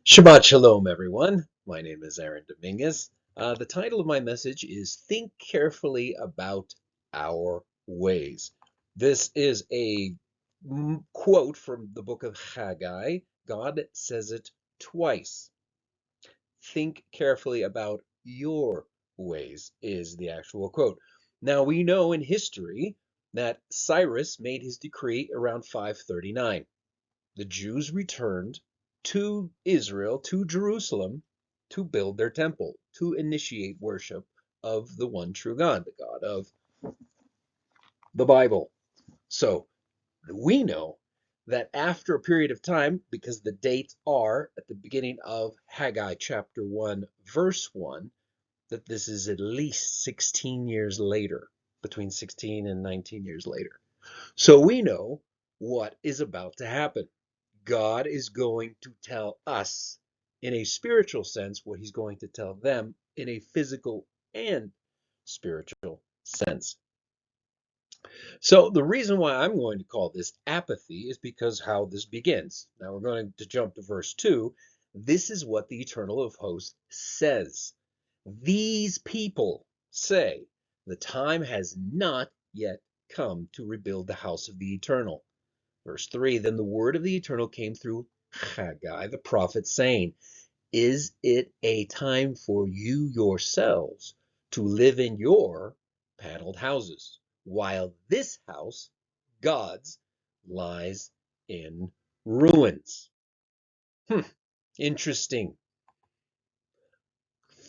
Shabbat Shalom, everyone. My name is Aaron Dominguez. The title of my message is Think Carefully About Our Ways. This is a quote from the book of Haggai. God says it twice. Think carefully about your ways is the actual quote. Now, we know in history that Cyrus made his decree around 539. The Jews returned to Israel, to Jerusalem, to build their temple, to initiate worship of the one true God, the God of the Bible. So we know that after a period of time, because the dates are at the beginning of Haggai chapter 1, verse 1, that this is at least 16 years later, between 16 and 19 years later. So we know what is about to happen. God is going to tell us in a spiritual sense what he's going to tell them in a physical and spiritual sense. So the reason why I'm going to call this apathy is because how this begins. Now we're going to jump to verse 2. This is what the Eternal of Hosts says. These people say, the time has not yet come to rebuild the house of the Eternal. Verse 3, then the word of the Eternal came through Haggai, the prophet, saying, is it a time for you yourselves to live in your paneled houses, while this house, God's, lies in ruins? Interesting.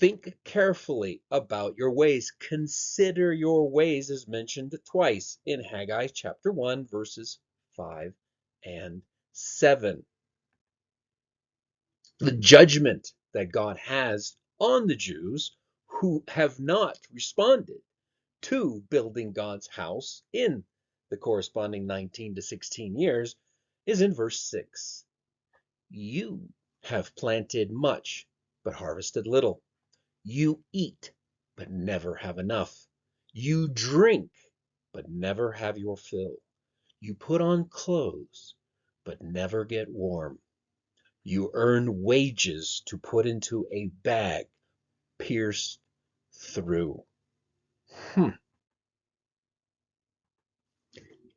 Think carefully about your ways. Consider your ways as mentioned twice in Haggai chapter 1, verses 5 and 7. The judgment that God has on the Jews who have not responded to building God's house in the corresponding 19 to 16 years is in verse 6. You have planted much, but harvested little. You eat, but never have enough. You drink, but never have your fill. You put on clothes, but never get warm. You earn wages to put into a bag pierced through.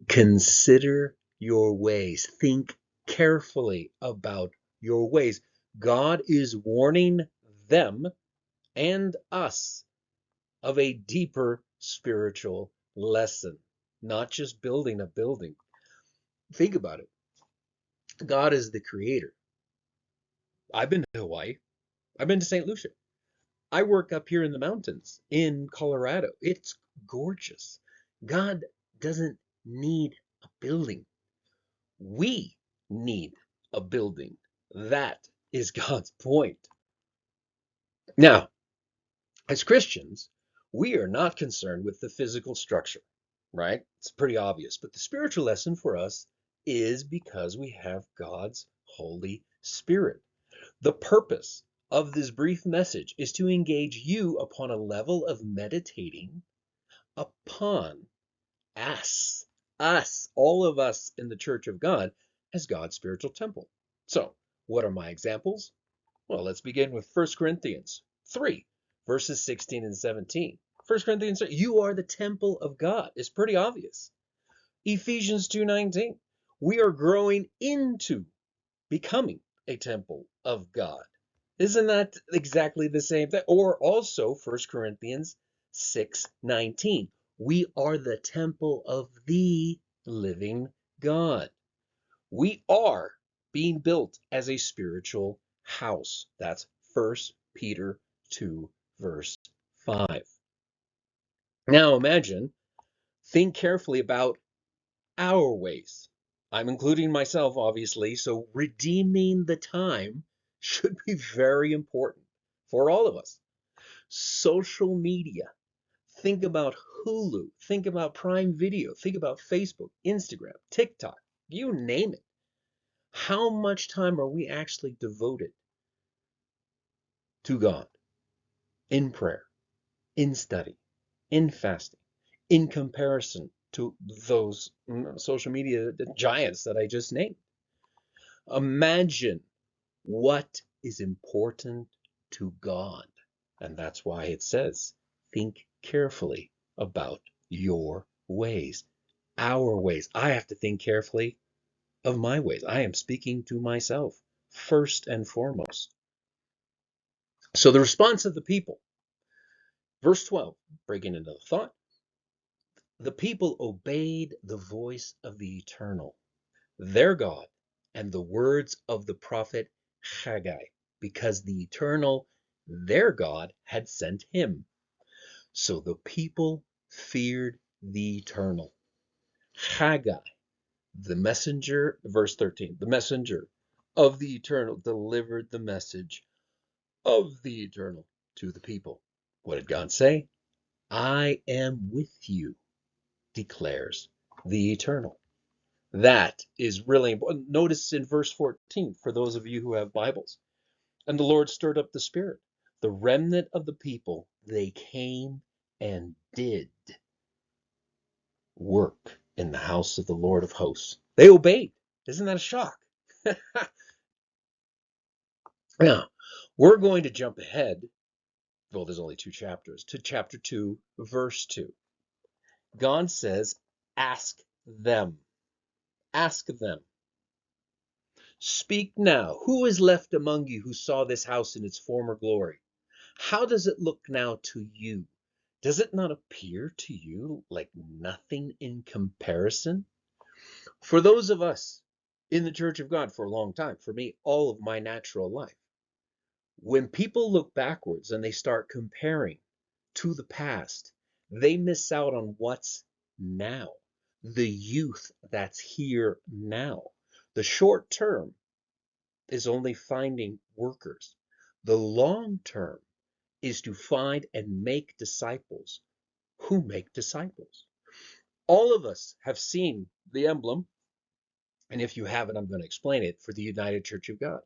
Consider your ways. Think carefully about your ways. God is warning them and us of a deeper spiritual lesson, not just building a building. Think about it. God is the creator. I've been to Hawaii. I've been to St. Lucia. I work up here in the mountains in Colorado. It's gorgeous. God doesn't need a building. We need a building. That is God's point. Now, as Christians, we are not concerned with the physical structure, right? It's pretty obvious. But the spiritual lesson for us is because we have God's Holy Spirit. The purpose of this brief message is to engage you upon a level of meditating upon all of us in the Church of God as God's spiritual temple. So, what are my examples? Well, let's begin with 1 Corinthians 3, verses 16 and 17. 1 Corinthians 3, you are the temple of God. It's pretty obvious. Ephesians 2:19, we are growing into becoming a temple of God. Isn't that exactly the same thing? Or also 1 Corinthians 6:19. We are the temple of the living God. We are being built as a spiritual house. That's 1 Peter 2, verse 5. Now imagine, think carefully about our ways. I'm including myself, obviously, so redeeming the time should be very important for all of us. Social media. Think about Hulu. Think about Prime Video. Think about Facebook, Instagram, TikTok, you name it. How much time are we actually devoted to God in prayer, in study, in fasting, in comparison to those social media giants that I just named? Imagine what is important to God. And that's why it says, think carefully about your ways, our ways. I have to think carefully of my ways. I am speaking to myself first and foremost. So the response of the people, verse 12, breaking into the thought, the people obeyed the voice of the Eternal, their God, and the words of the prophet Haggai, because the Eternal, their God, had sent him. So the people feared the Eternal. Haggai, the messenger, verse 13, the messenger of the Eternal delivered the message of the Eternal to the people. What did God say? I am with you, declares the Eternal. That is really important. Notice in verse 14, for those of you who have Bibles, and the Lord stirred up the spirit. The remnant of the people, they came and did work in the house of the Lord of hosts. They obeyed. Isn't that a shock? Now, we're going to jump ahead. Well, there's only 2 chapters, to chapter 2, verse 2. God says, ask them. Ask them. Speak now. Who is left among you who saw this house in its former glory? How does it look now to you? Does it not appear to you like nothing in comparison? For those of us in the Church of God for a long time, for me, all of my natural life, when people look backwards and they start comparing to the past, they miss out on what's now, the youth that's here now. The short term is only finding workers. The long term is to find and make disciples who make disciples. All of us have seen the emblem, and if you haven't, I'm going to explain it, for the United Church of God.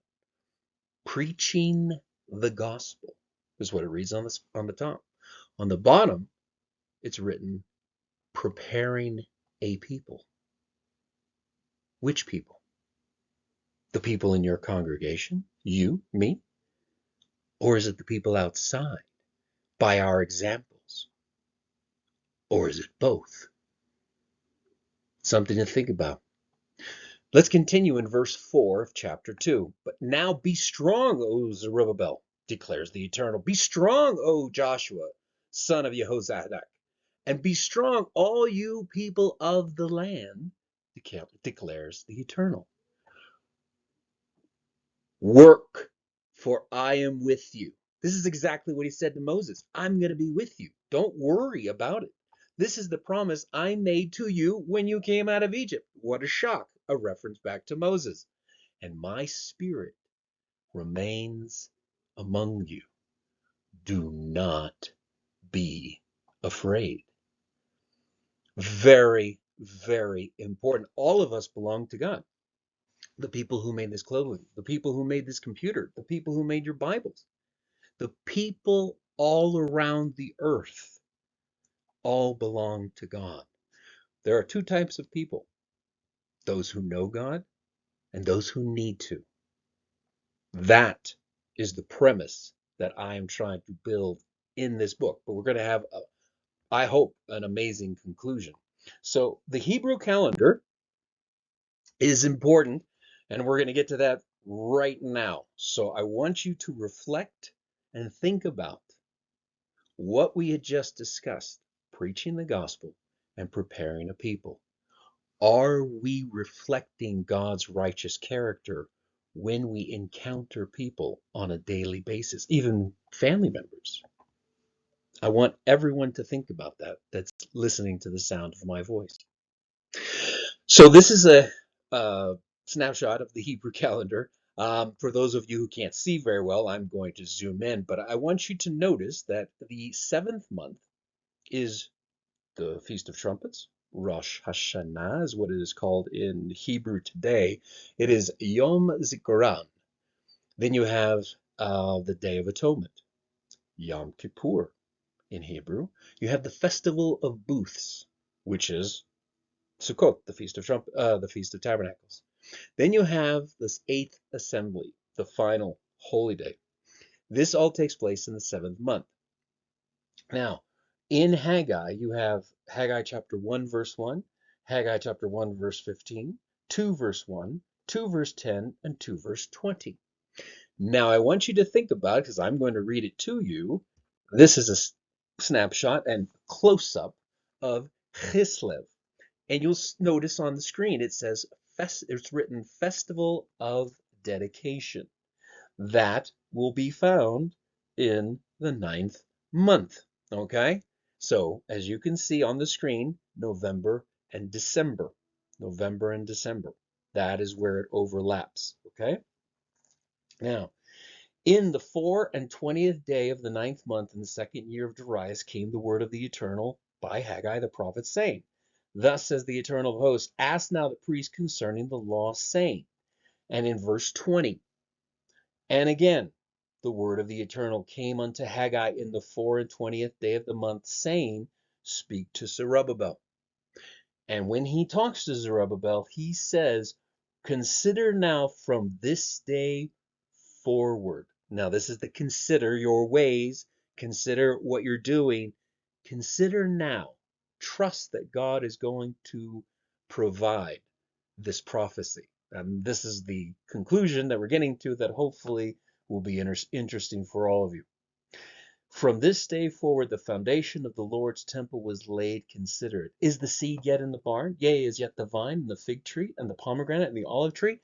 Preaching the gospel is what it reads on the top. On the bottom, it's written, preparing a people. Which people? The people in your congregation? You, me? Or is it the people outside by our examples? Or is it both? Something to think about. Let's continue in verse 4 of chapter 2. But now be strong, O Zerubbabel, declares the Eternal. Be strong, O Joshua, son of Jehozadak. And be strong, all you people of the land, declares the Eternal. Work, for I am with you. This is exactly what he said to Moses. I'm going to be with you. Don't worry about it. This is the promise I made to you when you came out of Egypt. What a shock. A reference back to Moses. And my spirit remains among you. Do not be afraid. Very, very important. All of us belong to God. The people who made this clothing, the people who made this computer, the people who made your Bibles, the people all around the earth all belong to God. There are 2 types of people, those who know God and those who need to. That is the premise that I am trying to build in this book. But we're going to have, I hope, an amazing conclusion. So the Hebrew calendar is important, and we're going to get to that right now. So I want you to reflect and think about what we had just discussed, preaching the gospel and preparing a people. Are we reflecting God's righteous character when we encounter people on a daily basis, even family members? I want everyone to think about that that's listening to the sound of my voice. So this is a snapshot of the Hebrew calendar. For those of you who can't see very well, I'm going to zoom in, but I want you to notice that the 7th month is the Feast of Trumpets. Rosh Hashanah is what it is called in Hebrew today. It is Yom Zikaron. Then you have the Day of Atonement, Yom Kippur in Hebrew. You have the Festival of Booths, which is Sukkot, the Feast of Tabernacles. Then you have this 8th assembly, the final holy day. This all takes place in the 7th month. Now, in Haggai, you have Haggai chapter 1, verse 1, Haggai chapter 1, verse 15, 2, verse 1, 2, verse 10, and 2, verse 20. Now, I want you to think about it because I'm going to read it to you. This is a snapshot and close-up of Chislev. And you'll notice on the screen it says, it's written Festival of Dedication. That will be found in the 9th month. Okay? So, as you can see on the screen, November and December. November and December. That is where it overlaps. Okay? Now, in the 24th day of the 9th month in the 2nd year of Darius came the word of the Eternal by Haggai the prophet, saying, Thus says the Eternal host, ask now the priest concerning the law, saying, and in verse 20, and again, the word of the Eternal came unto Haggai in the 24th day of the month, saying, Speak to Zerubbabel. And when he talks to Zerubbabel, he says, Consider now from this day forward. Now, this is the consider your ways, consider what you're doing. Consider now. Trust that God is going to provide this prophecy. And this is the conclusion that we're getting to that hopefully will be interesting for all of you. From this day forward, the foundation of the Lord's temple was laid. Consider it. Is the seed yet in the barn? Yea, is yet the vine and the fig tree and the pomegranate and the olive tree?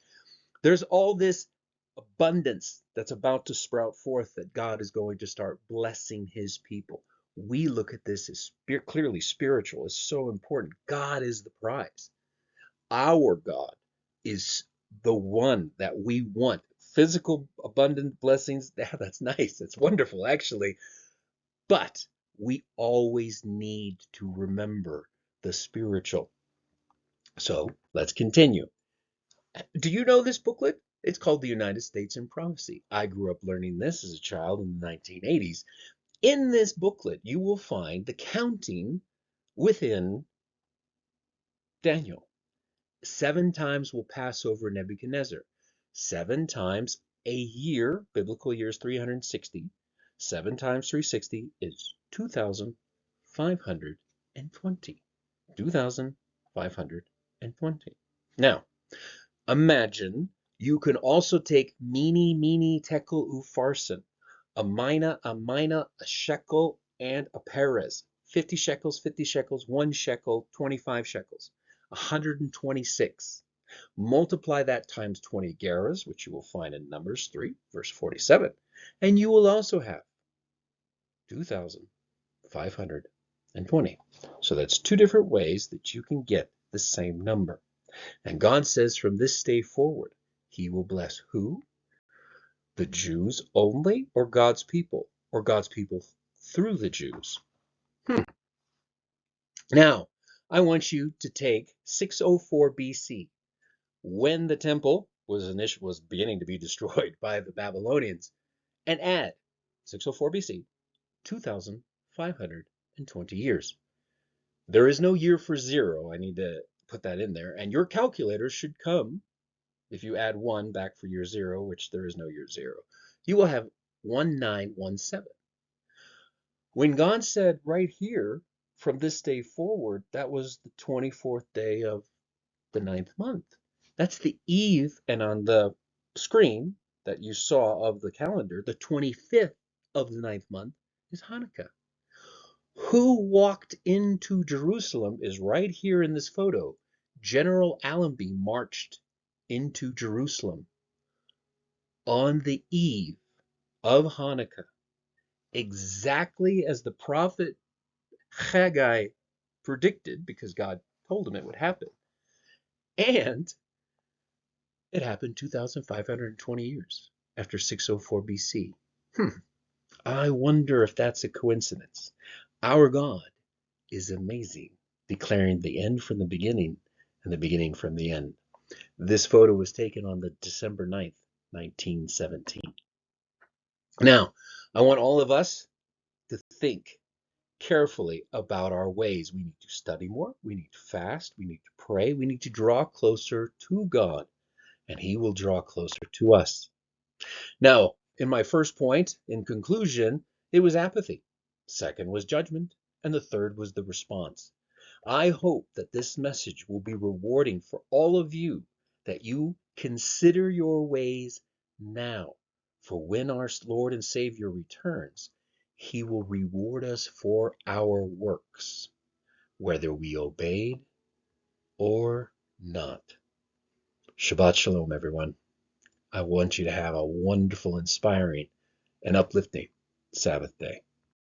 There's all this abundance that's about to sprout forth that God is going to start blessing his people. We look at this as clearly spiritual. It's so important. God is the prize. Our God is the one that we want. Physical abundant blessings, that's nice. It's wonderful, actually. But we always need to remember the spiritual. So let's continue. Do you know this booklet? It's called The United States in Prophecy. I grew up learning this as a child in the 1980s. In this booklet, you will find the counting within Daniel. 7 times will pass over Nebuchadnezzar. 7 times a year, biblical year is 360. 7 times 360 is 2,520. 2,520. Now, imagine you can also take mini, tekel, upharsin, a mina, a shekel, and a perez. 50 shekels, 1 shekel, 25 shekels. 126. Multiply that times 20 gerahs, which you will find in Numbers 3, verse 47. And you will also have 2,520. So that's 2 different ways that you can get the same number. And God says from this day forward, he will bless who? The Jews only, or God's people? Or God's people through the Jews? Now, I want you to take 604 BC, when the temple was beginning to be destroyed by the Babylonians, and add 604 BC, 2,520 years. There is no year for zero. I need to put that in there. And your calculator should come, if you add 1 back for year 0, which there is no year 0, you will have 1917. When God said right here, from this day forward, that was the 24th day of the 9th month. That's the eve, and on the screen that you saw of the calendar, the 25th of the 9th month is Hanukkah. Who walked into Jerusalem is right here in this photo. General Allenby marched into Jerusalem on the eve of Hanukkah, exactly as the prophet Haggai predicted, because God told him it would happen. And it happened 2,520 years after 604 BC. I wonder if that's a coincidence. Our God is amazing, declaring the end from the beginning and the beginning from the end. This photo was taken on the December 9th, 1917. Now, I want all of us to think carefully about our ways. We need to study more. We need to fast. We need to pray. We need to draw closer to God, and he will draw closer to us. Now, In my first point, in conclusion, it was apathy. Second was judgment. And the third was the response. I hope that this message will be rewarding for all of you, that you consider your ways now. For when our Lord and Savior returns, he will reward us for our works, whether we obeyed or not. Shabbat Shalom, everyone. I want you to have a wonderful, inspiring, and uplifting Sabbath day.